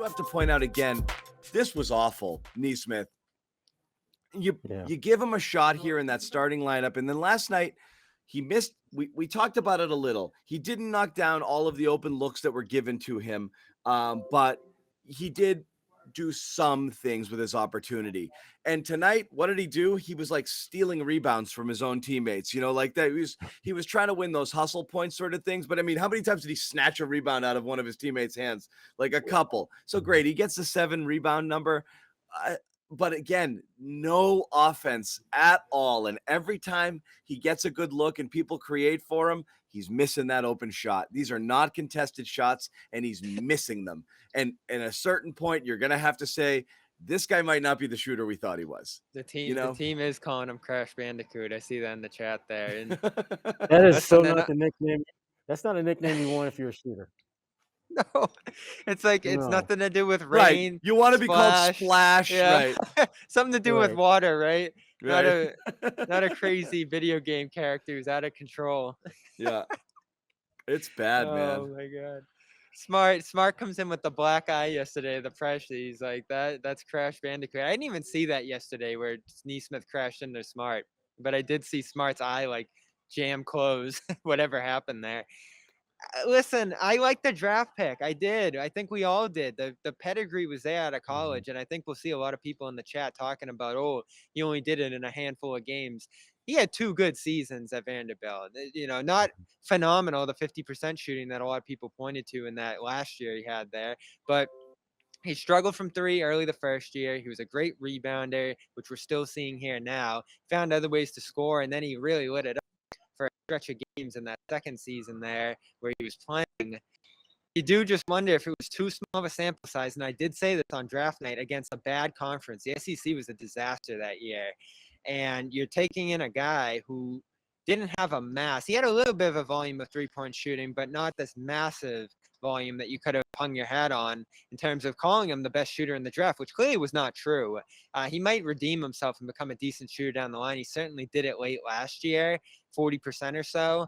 do have to point out again, this was awful, Nesmith. You give him a shot here in that starting lineup, and then last night he missed. We talked about it a little. He didn't knock down all of the open looks that were given to him, but he did do some things with his opportunity. And tonight, what did he do? He was like stealing rebounds from his own teammates, like that. He was trying to win those hustle points sort of things. But I mean, how many times did he snatch a rebound out of one of his teammates' hands? Like a couple. So great. He gets the 7 rebound number. But again, no offense at all. And every time he gets a good look and people create for him, he's missing that open shot. These are not contested shots, and he's missing them. And at a certain point, you're going to have to say, this guy might not be the shooter we thought he was. The team is calling him Crash Bandicoot. I see that in the chat there. And that is so not the nickname. That's not a nickname you want if you're a shooter. No, it's like it's nothing to do with rain. Right. You want to be called Splash, yeah. right? Something to do with water, right? Not a crazy video game character who's out of control. Yeah, it's bad, man. Oh my god. Smart comes in with the black eye yesterday. The pressure, he's like that's Crash Bandicoot. I didn't even see that yesterday where Nesmith crashed into Smart, but I did see Smart's eye like jam close. Whatever happened there. Listen, I like the draft pick. I did. I think we all did. The pedigree was there out of college, and I think we'll see a lot of people in the chat talking about, oh, he only did it in a handful of games. He had 2 good seasons at Vanderbilt. Not phenomenal, the 50% shooting that a lot of people pointed to in that last year he had there, but he struggled from 3 early the first year. He was a great rebounder, which we're still seeing here now. Found other ways to score, and then he really lit it up for a stretch of games in that second season there where he was playing. You do just wonder if it was too small of a sample size, and I did say this on draft night, against a bad conference. The SEC was a disaster that year, and you're taking in a guy who didn't have a mass. He had a little bit of a volume of 3-point shooting, but not this massive volume that you could have hung your hat on in terms of calling him the best shooter in the draft, which clearly was not true. He might redeem himself and become a decent shooter down the line. He certainly did it late last year, 40% or so,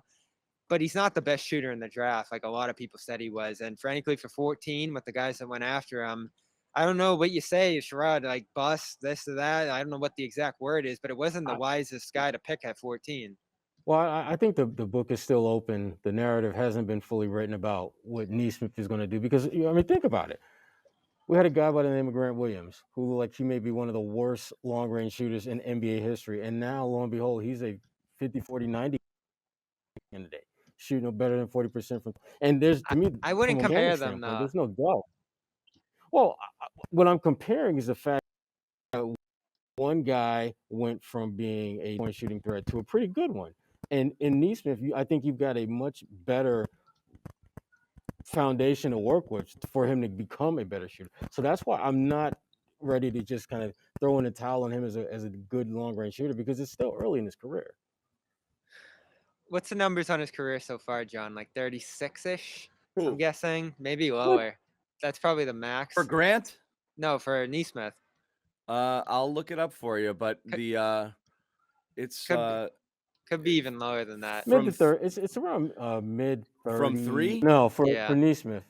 but he's not the best shooter in the draft like a lot of people said he was. And frankly, for 14, with the guys that went after him, I don't know what you say, Sherrod, like bust, this or that. I don't know what the exact word is, but it wasn't the wisest guy to pick at 14. Well, I think the book is still open. The narrative hasn't been fully written about what Nesmith is going to do because, think about it. We had a guy by the name of Grant Williams who, he may be one of the worst long-range shooters in NBA history. And now, lo and behold, he's a 50, 40, 90 candidate, shooting better than 40% from. And there's, to me, I wouldn't compare them, though. There's no doubt. Well, what I'm comparing is the fact that one guy went from being a point shooting threat to a pretty good one. And in Nesmith, I think you've got a much better foundation to work with for him to become a better shooter. So that's why I'm not ready to just kind of throw in a towel on him as a good long-range shooter because it's still early in his career. What's the numbers on his career so far, John? Like 36-ish, I'm guessing? Maybe lower. That's probably the max. For Grant? No, for Nesmith. I'll look it up for you, but it's... Could be even lower than that. Mid to third. It's around mid 30. From 3? No, for Nesmith.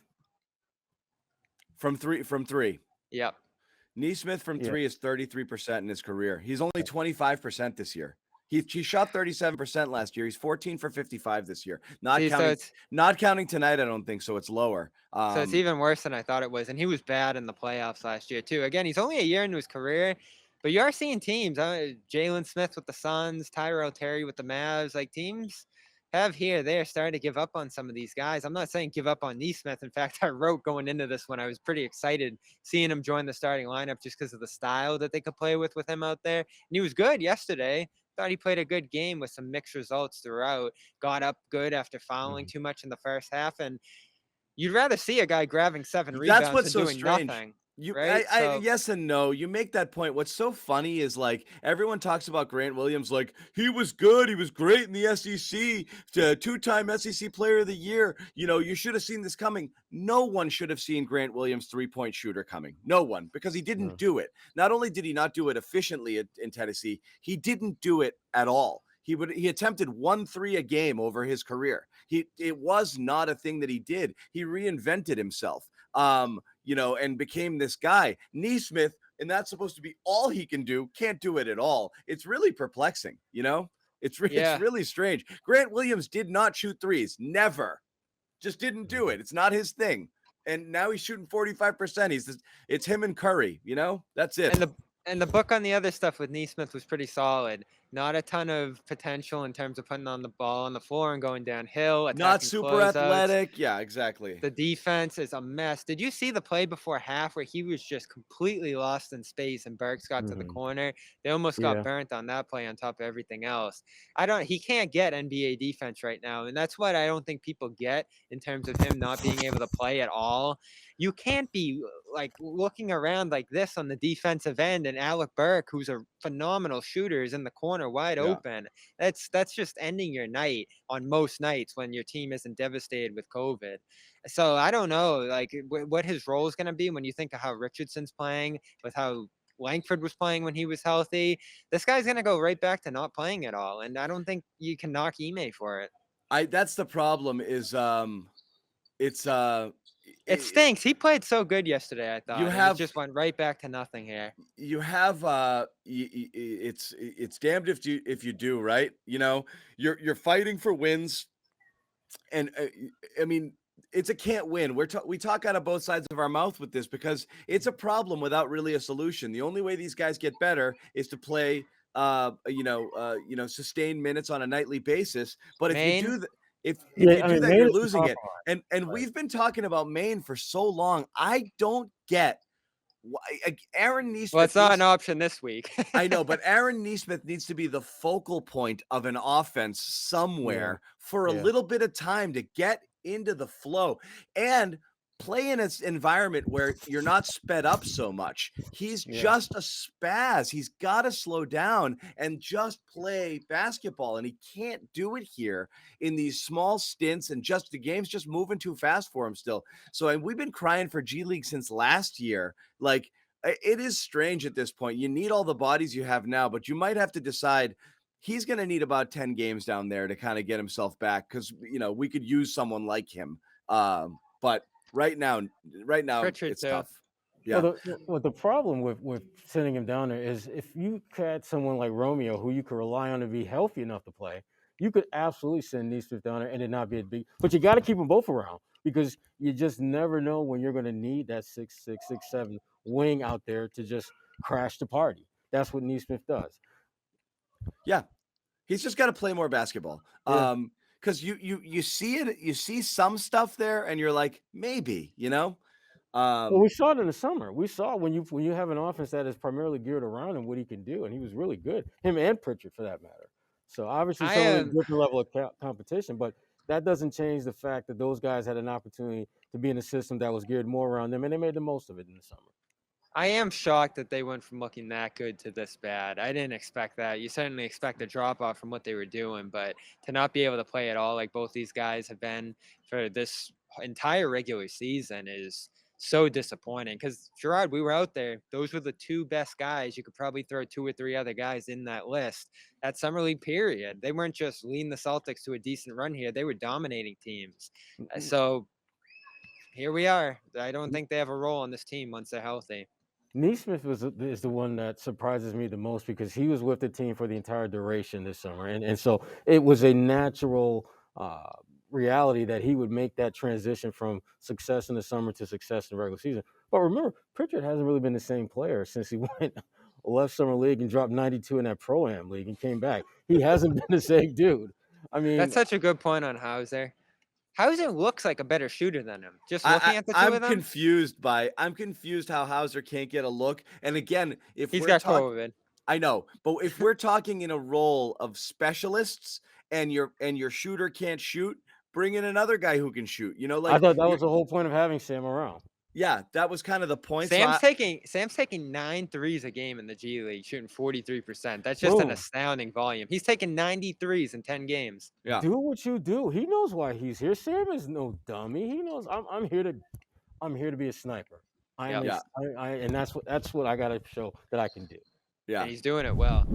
From three. Yep. Nesmith from 3 is 33% in his career. He's only 25% this year. He shot 37% last year. He's 14 for 55 this year. Not counting tonight, I don't think so. It's lower. So it's even worse than I thought it was. And he was bad in the playoffs last year too. Again, he's only a year into his career. But you are seeing teams, Jalen Smith with the Suns, Tyrell Terry with the Mavs, like teams have they're starting to give up on some of these guys. I'm not saying give up on Nesmith. In fact, I wrote going into this one, I was pretty excited seeing him join the starting lineup just because of the style that they could play with him out there. And he was good yesterday. Thought he played a good game with some mixed results throughout. Got up good after fouling too much in the first half. And you'd rather see a guy grabbing 7 rebounds That's what's than so doing strange. nothing. Right? Yes and no. You make that point. What's so funny is everyone talks about Grant Williams like he was good, he was great in the SEC, 2-time SEC Player of the Year. You should have seen this coming. No one should have seen Grant Williams 3-point shooter coming. No one, because he didn't do it. Not only did he not do it efficiently in Tennessee, he didn't do it at all. He attempted 1 3 a game over his career. It was not a thing that he did. He reinvented himself. and became this guy. Nesmith, and that's supposed to be all he can do, can't do it at all. It's really perplexing, It's really strange. Grant Williams did not shoot threes. Never. Just didn't do it. It's not his thing. And now he's shooting 45%. It's him and Curry, That's it. And the book on the other stuff with Nesmith was pretty solid. Not a ton of potential in terms of putting on the ball on the floor and going downhill. Not super athletic. Yeah, exactly. The defense is a mess. Did you see the play before half where he was just completely lost in space and Burks got to the corner? They almost got burnt on that play on top of everything else. He can't get NBA defense right now. And that's what I don't think people get in terms of him not being able to play at all. You can't be like looking around like this on the defensive end, and Alec Burke, who's a phenomenal shooter, is in the corner wide open. That's just ending your night on most nights when your team isn't devastated with COVID. So I don't know, like what his role is going to be when you think of how Richardson's playing, with how Langford was playing when he was healthy. This guy's going to go right back to not playing at all, and I don't think you can knock Ime for it. That's the problem. Is it stinks. He played so good yesterday, I thought. It just went right back to nothing here. You have it's damned if you do, right? You're fighting for wins, and I mean, it's a can't win. We talk out of both sides of our mouth with this because it's a problem without really a solution. The only way these guys get better is to play sustained minutes on a nightly basis. But if you do that, if you do that, you're losing it. And we've been talking about Maine for so long. I don't get why Aaron Nesmith. Well, it's not an option this week. I know, but Aaron Nesmith needs to be the focal point of an offense somewhere for a little bit of time to get into the flow and play in an environment where you're not sped up so much. He's just a spaz. He's got to slow down and just play basketball. And he can't do it here in these small stints, and just the game's just moving too fast for him still. So, and we've been crying for G League since last year. Like, it is strange at this point. You need all the bodies you have now, but you might have to decide he's going to need about 10 games down there to kind of get himself back, because, we could use someone like him. But right now, Pritchard it's too. tough. Yeah. Well, the problem with sending him down there is if you had someone like Romeo who you could rely on to be healthy enough to play, you could absolutely send Nesmith down there and it not be a big. But you got to keep them both around, because you just never know when you're going to need that 6'6", 6'7" wing out there to just crash the party. That's what Nesmith does. Yeah, he's just got to play more basketball. Yeah. Because you see it, you see some stuff there, and you're like, maybe, Well, we saw it in the summer. We saw when you have an offense that is primarily geared around him, what he can do, and he was really good. Him and Pritchard, for that matter. So obviously, some of a different level of competition, but that doesn't change the fact that those guys had an opportunity to be in a system that was geared more around them, and they made the most of it in the summer. I am shocked that they went from looking that good to this bad. I didn't expect that. You certainly expect a drop off from what they were doing, but to not be able to play at all like both these guys have been for this entire regular season is so disappointing. Because, Gerard, we were out there. Those were the two best guys. You could probably throw 2 or 3 other guys in that list. That summer league period, they weren't just leading the Celtics to a decent run here. They were dominating teams. So here we are. I don't think they have a role on this team once they're healthy. Nesmith is the one that surprises me the most, because he was with the team for the entire duration this summer. And so it was a natural reality that he would make that transition from success in the summer to success in the regular season. But remember, Pritchard hasn't really been the same player since he left summer league and dropped 92 in that Pro-Am league and came back. He hasn't been the same dude. I mean, that's such a good point on Hauser. Hauser looks like a better shooter than him. Just looking at the two of them. I'm confused how Hauser can't get a look. And again, if he's got COVID. I know, but if we're talking in a role of specialists and your shooter can't shoot, bring in another guy who can shoot. I thought that was the whole point of having Sam around. Yeah, that was kind of the point. Sam's taking 9 threes a game in the G League, shooting 43%. That's just an astounding volume. He's taking 90 threes in 10 games. Yeah. Do what you do. He knows why he's here. Sam is no dummy. He knows I'm here to be a sniper. And that's what I got to show that I can do. Yeah. And he's doing it well.